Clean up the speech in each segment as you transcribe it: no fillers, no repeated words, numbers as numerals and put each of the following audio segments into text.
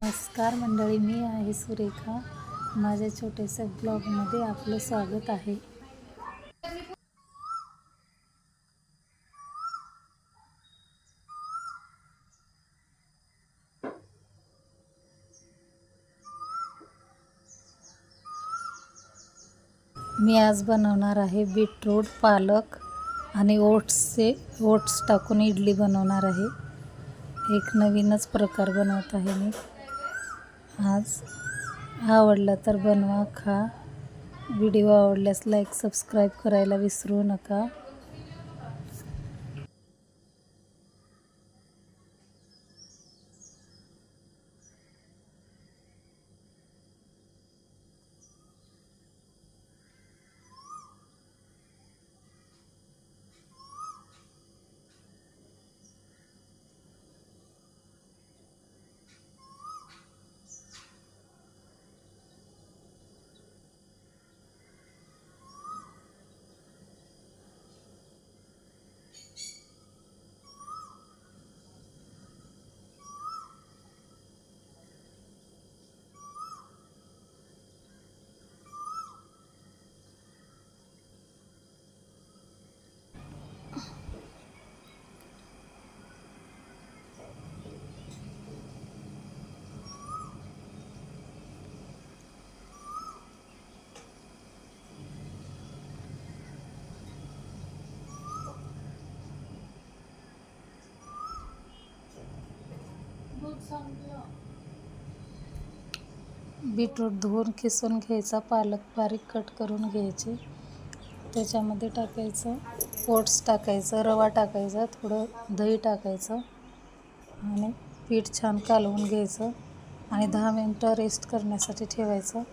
नमस्कार मंडळी, मी आहे सुरेखा. माझ्या छोट्याशा ब्लॉगमध्ये आपलं स्वागत आहे. मी आज बनवणार आहे बीटरूट, पालक आणि ओट्स टाकून इडली बनवणार आहे. एक नवीनच प्रकार बनवत आहे मी आज. आवडला तर बनवा, खा. व्हिडिओ आवडल्यास लाईक, सबस्क्राईब करायला विसरू नका. बीटरूट धुवून किसून घ्यायचा, पालक बारीक कट करून घ्यायचे, त्याच्यामध्ये टाकायचं ओट्स टाकायचं, रवा टाकायचा, थोडं दही टाकायचं आणि पीठ छान कालवून घ्यायचं आणि 10 मिनटं रेस्ट करण्यासाठी ठेवायचं.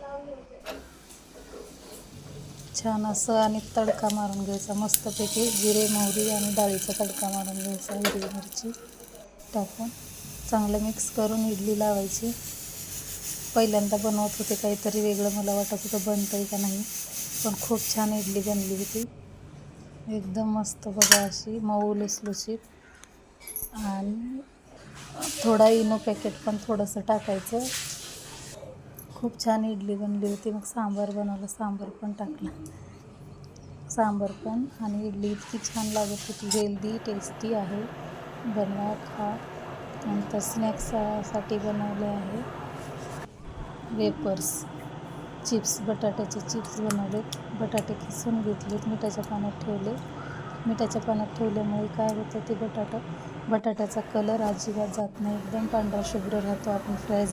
छान असं आणि तडका मारून घ्यायचा मस्तपैकी. जिरे, मोहरी आणि डाळीचा तडका मारून घ्यायचा, हिरवी मिरची टाकून चांगलं मिक्स करून इडली लावायची. पहिल्यांदा बनवत होते, काहीतरी वेगळं मला वाटत होतं बनतंय का नाही, पण खूप छान इडली बनली होती. एकदम मस्त बघा, अशी मऊ लुसलुशीत. आणि थोडा इनो पॅकेट पण थोडंसं टाकायचं. खूप छान इडली बनली होती. मग सांबार बनवलं, सांबार पण टाकलं, सांबार पण. आणि इडली इतकी छान लागत होती. हेल्दी, टेस्टी आहे. बनवा, खा. नंतर स्नॅक्ससाठी बनवले आहे वेपर्स, चिप्स, बटाट्याचे चिप्स बनवले. बटाटे किसून घेतलेत, मिठाच्या पाण्यात ठेवले. मिठाच्या पाण्यात ठेवल्यामुळे काय होतं, ते बटाट्याचा कलर अजिबात जात नाही, एकदम पांढरा शुभ्र राहतो. आपण फ्राय